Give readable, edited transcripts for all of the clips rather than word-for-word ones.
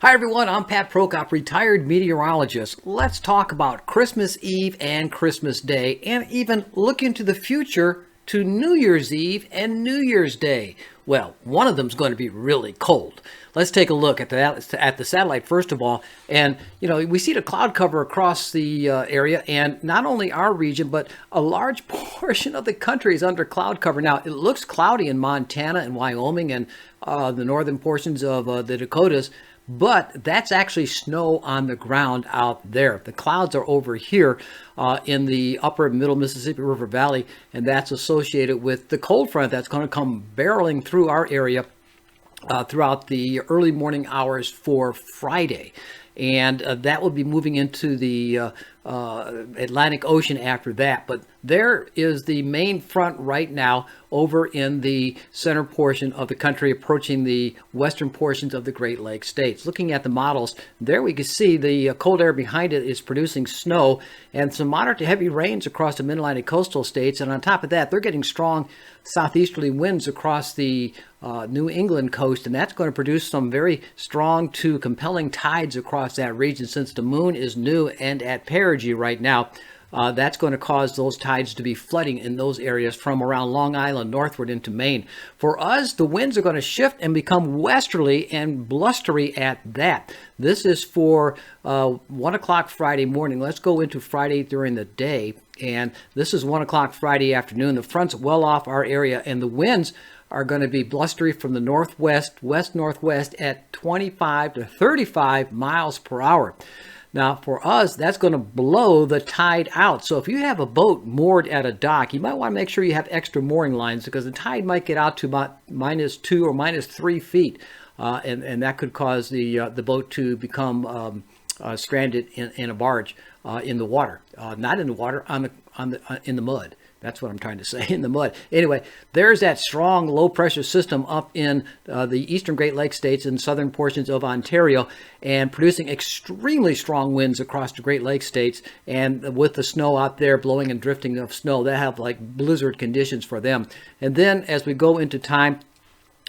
Hi everyone, I'm Pat Prokop, retired meteorologist. Let's talk about Christmas Eve and Christmas Day, and even look into the future to New Year's Eve and New Year's Day. Well, one of them's going to be really cold. Let's take a look at the satellite first of all, and we see the cloud cover across the area, and not only our region, but a large portion of the country is under cloud cover. Now, it looks cloudy in Montana and Wyoming and the northern portions of the Dakotas, but that's actually snow on the ground out there. The clouds are over here in the upper middle Mississippi River Valley, and that's associated with the cold front that's going to come barreling through our area throughout the early morning hours for Friday. And that will be moving into the Atlantic Ocean after that. But there is the main front right now over in the center portion of the country, approaching the western portions of the Great Lakes states. Looking at the models, there we can see the cold air behind it is producing snow and some moderate to heavy rains across the mid-Atlantic coastal states. And on top of that, they're getting strong southeasterly winds across the New England coast, and that's going to produce some very strong to compelling tides across that region. Since the moon is new and at perigee right now, that's going to cause those tides to be flooding in those areas from around Long Island northward into Maine. For us, the winds are going to shift and become westerly and blustery at that. This is for 1 o'clock Friday morning. Let's go into Friday during the day. And this is 1 o'clock Friday afternoon. The front's well off our area, and the winds are going to be blustery from the northwest, west-northwest at 25 to 35 miles per hour. Now, for us, that's going to blow the tide out. So if you have a boat moored at a dock, you might want to make sure you have extra mooring lines, because the tide might get out to about -2 or -3 feet, and that could cause the boat to become stranded in a barge in the water, not in the water, in the mud. That's what I'm trying to say, in the mud. Anyway, there's that strong low pressure system up in the eastern Great Lakes states and southern portions of Ontario, and producing extremely strong winds across the Great Lakes states. And with the snow out there blowing and drifting of snow, they have like blizzard conditions for them. And then as we go into time,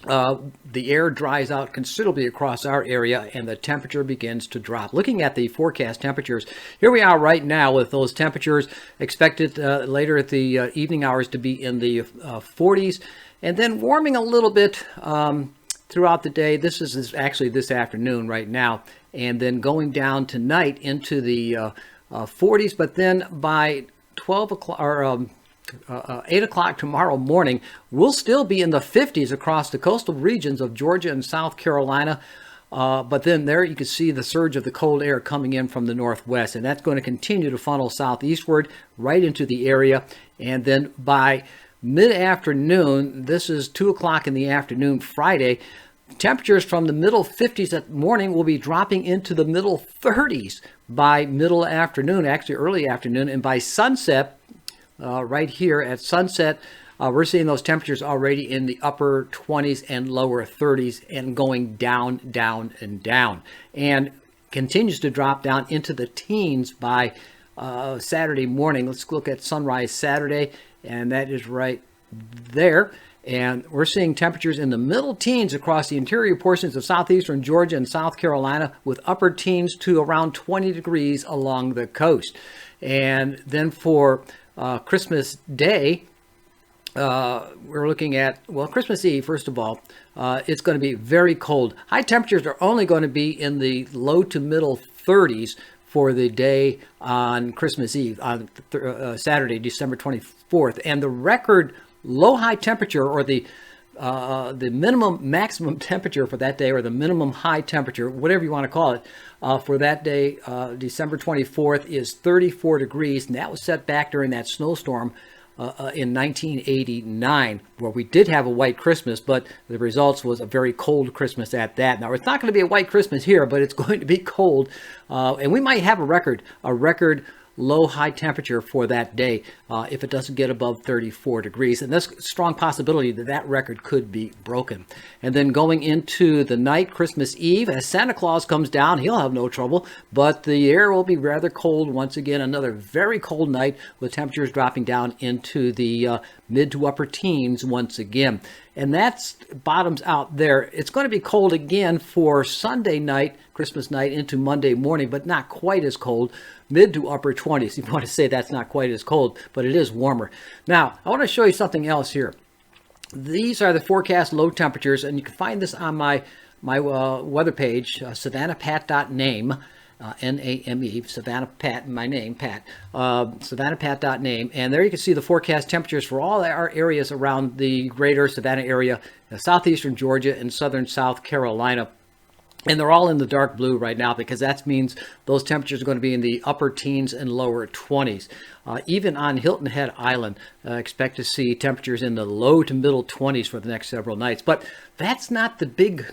the air dries out considerably across our area, and the temperature begins to drop. Looking at the forecast temperatures, here we are right now with those temperatures expected later at the evening hours to be in the 40s, and then warming a little bit throughout the day. This is actually this afternoon right now, and then going down tonight into the 40s, but then by 12 o'clock or 8 o'clock tomorrow morning, we'll still be in the 50s across the coastal regions of Georgia and South Carolina. But then there you can see the surge of the cold air coming in from the northwest, and that's going to continue to funnel southeastward right into the area. And then by mid-afternoon, this is 2 o'clock in the afternoon Friday, temperatures from the middle 50s at morning will be dropping into the middle 30s by middle afternoon, actually early afternoon, and by sunset, right here at sunset, we're seeing those temperatures already in the upper 20s and lower 30s, and going down, down, and down, and continues to drop down into the teens by Saturday morning. Let's look at sunrise Saturday, and that is right there. And we're seeing temperatures in the middle teens across the interior portions of southeastern Georgia and South Carolina, with upper teens to around 20 degrees along the coast. And then for Christmas Day, we're looking at, well, Christmas Eve, first of all, it's going to be very cold. High temperatures are only going to be in the low to middle 30s for the day on Christmas Eve, on Saturday, December 24th. And the record low high temperature, or the minimum maximum temperature for that day, or the minimum high temperature, whatever you want to call it, for that day, December 24th, is 34 degrees. And that was set back during that snowstorm in 1989, where we did have a white Christmas, but the results was a very cold Christmas at that. Now, it's not going to be a white Christmas here, but it's going to be cold. And we might have a record low high temperature for that day if it doesn't get above 34 degrees, and there's a strong possibility that that record could be broken. And then going into the night, Christmas Eve, as Santa Claus comes down, he'll have no trouble, but the air will be rather cold once again. Another very cold night with temperatures dropping down into the mid to upper teens once again. And that's bottoms out there. It's going to be cold again for Sunday night, Christmas night into Monday morning, but not quite as cold, mid to upper 20s. You want to say that's not quite as cold, but it is warmer. Now, I want to show you something else here. These are the forecast low temperatures, and you can find this on my weather page, savannahpat.name. N-A-M-E, Savannahpat, my name, Pat, Savannahpat.name. And there you can see the forecast temperatures for all our areas around the greater Savannah area, southeastern Georgia and southern South Carolina. And they're all in the dark blue right now because that means those temperatures are going to be in the upper teens and lower 20s. Even on Hilton Head Island, expect to see temperatures in the low to middle 20s for the next several nights. But that's not the big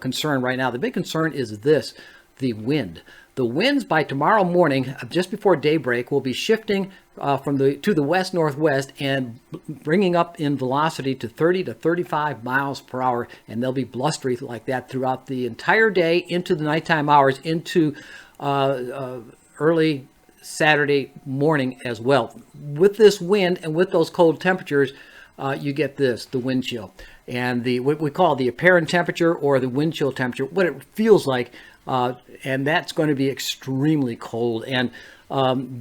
concern right now. The big concern is this, the wind. The winds by tomorrow morning, just before daybreak, will be shifting to the west-northwest and bringing up in velocity to 30 to 35 miles per hour. And they'll be blustery like that throughout the entire day into the nighttime hours, into early Saturday morning as well. With this wind and with those cold temperatures, you get this, the wind chill. And what we call the apparent temperature or the wind chill temperature, what it feels like. And that's going to be extremely cold and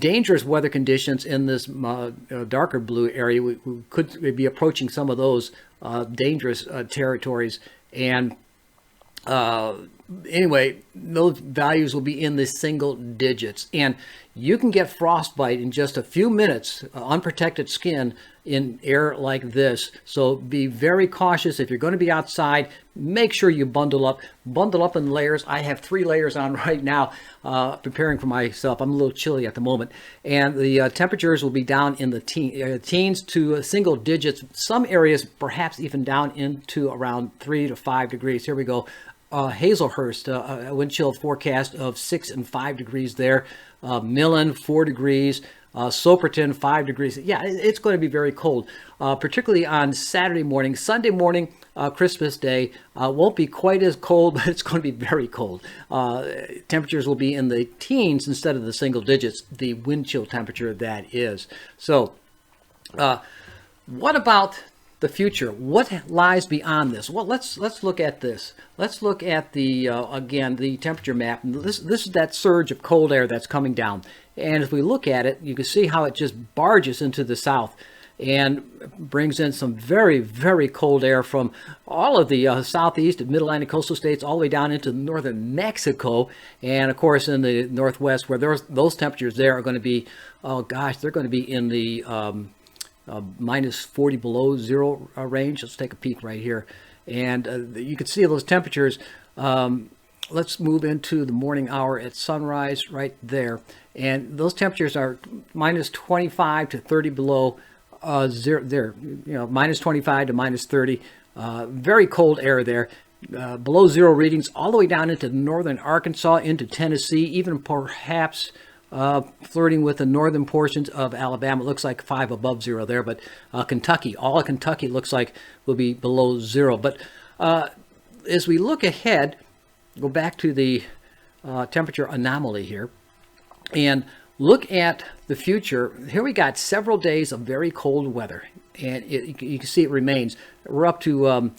dangerous weather conditions in this darker blue area. We could be approaching some of those dangerous territories. And anyway, those values will be in the single digits. And you can get frostbite in just a few minutes, unprotected skin in air like this. So be very cautious. If you're going to be outside, make sure you bundle up in layers. I have 3 layers on right now, preparing for myself. I'm a little chilly at the moment. And the temperatures will be down in the teens to single digits. Some areas perhaps even down into around 3 to 5 degrees. Here we go. Hazelhurst, a wind chill forecast of 6 and 5 degrees there. Millen, 4 degrees. Soperton, 5 degrees. Yeah, it's going to be very cold, particularly on Saturday morning. Sunday morning, Christmas Day, won't be quite as cold, but it's going to be very cold. Temperatures will be in the teens instead of the single digits, the wind chill temperature that is. So what about the future? What lies beyond this? Well, let's look at this. Let's look at the again, the temperature map. And this is that surge of cold air that's coming down. And if we look at it, you can see how it just barges into the south and brings in some very, very cold air from all of the southeast and mid-Atlantic coastal states all the way down into northern Mexico. And of course, in the northwest, where those temperatures there are going to be, oh gosh, they're going to be in the minus 40 below zero range. Let's take a peek right here. And you can see those temperatures. Let's move into the morning hour at sunrise right there. And those temperatures are minus 25 to 30 below zero there, minus 25 to minus 30. Very cold air there. Below zero readings all the way down into northern Arkansas, into Tennessee, even perhaps flirting with the northern portions of Alabama. It looks like 5 above zero there, but Kentucky, all of Kentucky looks like will be below zero. But as we look ahead, go back to the temperature anomaly here and look at the future. Here we got several days of very cold weather, and you can see it remains. We're up to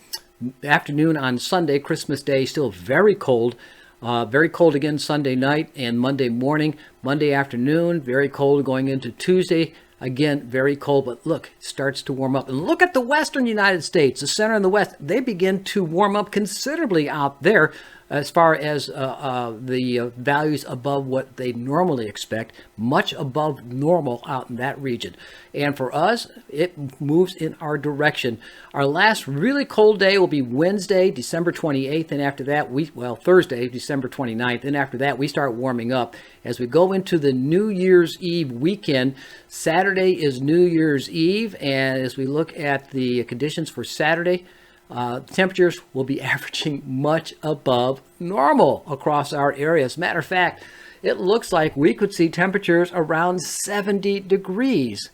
afternoon on Sunday, Christmas Day, still very cold. Very cold again Sunday night and Monday morning. Monday afternoon, very cold going into Tuesday. Again, very cold, but look, it starts to warm up. And look at the western United States, the center and the west. They begin to warm up considerably out there as far as the values above what they normally expect, much above normal out in that region. And for us, it moves in our direction. Our last really cold day will be Wednesday, December 28th, and after that, Thursday, December 29th, and after that, we start warming up. As we go into the New Year's Eve weekend, Saturday is New Year's Eve, and as we look at the conditions for Saturday, temperatures will be averaging much above normal across our area. As a matter of fact, it looks like we could see temperatures around 70 degrees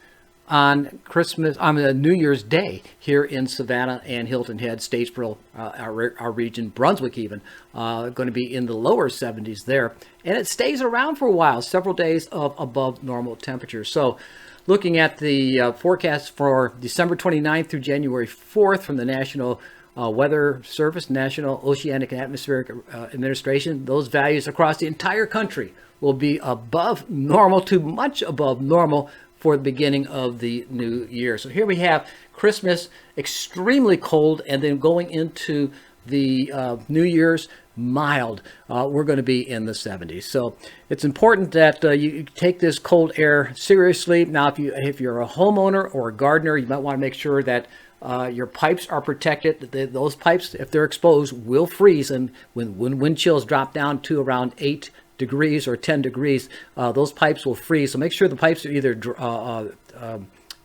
on New Year's Day here in Savannah and Hilton Head, Statesboro, our region, Brunswick even, going to be in the lower 70s there. And it stays around for a while, several days of above normal temperatures. So looking at the forecast for December 29th through January 4th from the National Weather Service, National Oceanic and Atmospheric Administration. Those values across the entire country will be above normal to much above normal for the beginning of the new year. So here we have Christmas extremely cold, and then going into the New Year's mild. We're going to be in the 70s. So it's important that you take this cold air seriously. Now, if you're a homeowner or a gardener, you might want to make sure that your pipes are protected. Those pipes, if they're exposed, will freeze. And when wind chills drop down to around 8 degrees or 10 degrees, those pipes will freeze. So make sure the pipes are either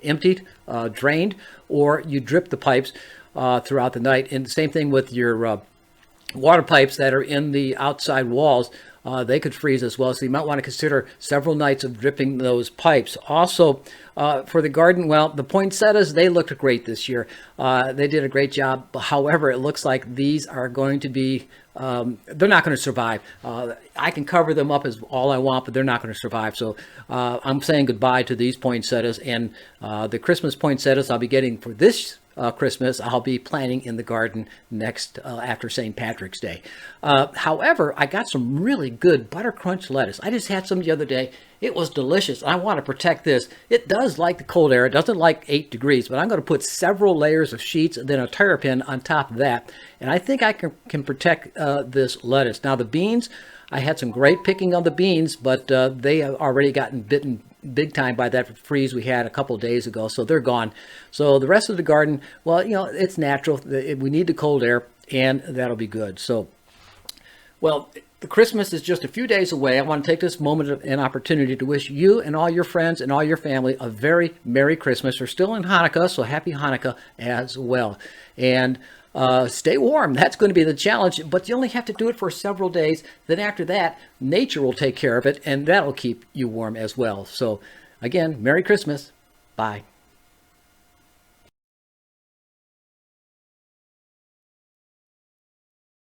emptied, drained, or you drip the pipes throughout the night. And the same thing with your water pipes that are in the outside walls. They could freeze as well. So you might want to consider several nights of dripping those pipes. Also, for the garden, well, the poinsettias, they looked great this year. They did a great job. However, it looks like these are going to be, they're not going to survive. I can cover them up as all I want, but they're not going to survive. So I'm saying goodbye to these poinsettias. And the Christmas poinsettias I'll be getting for this Christmas, I'll be planting in the garden next after St. Patrick's Day. However, I got some really good butter crunch lettuce. I just had some the other day. It was delicious. I want to protect this. It does like the cold air. It doesn't like 8 degrees, but I'm going to put several layers of sheets and then a terrapin on top of that. And I think I can protect this lettuce. Now, the beans, I had some great picking on the beans, but they have already gotten bitten big time by that freeze we had a couple of days ago, so they're gone. So the rest of the garden, well, you know, it's natural. We need the cold air, and that'll be good. So, well, the Christmas is just a few days away. I want to take this moment and opportunity to wish you and all your friends and all your family a very Merry Christmas. We're still in Hanukkah, so Happy Hanukkah as well. And stay warm. That's going to be the challenge, but you only have to do it for several days. Then after that, nature will take care of it, and that'll keep you warm as well. So again, Merry Christmas. Bye.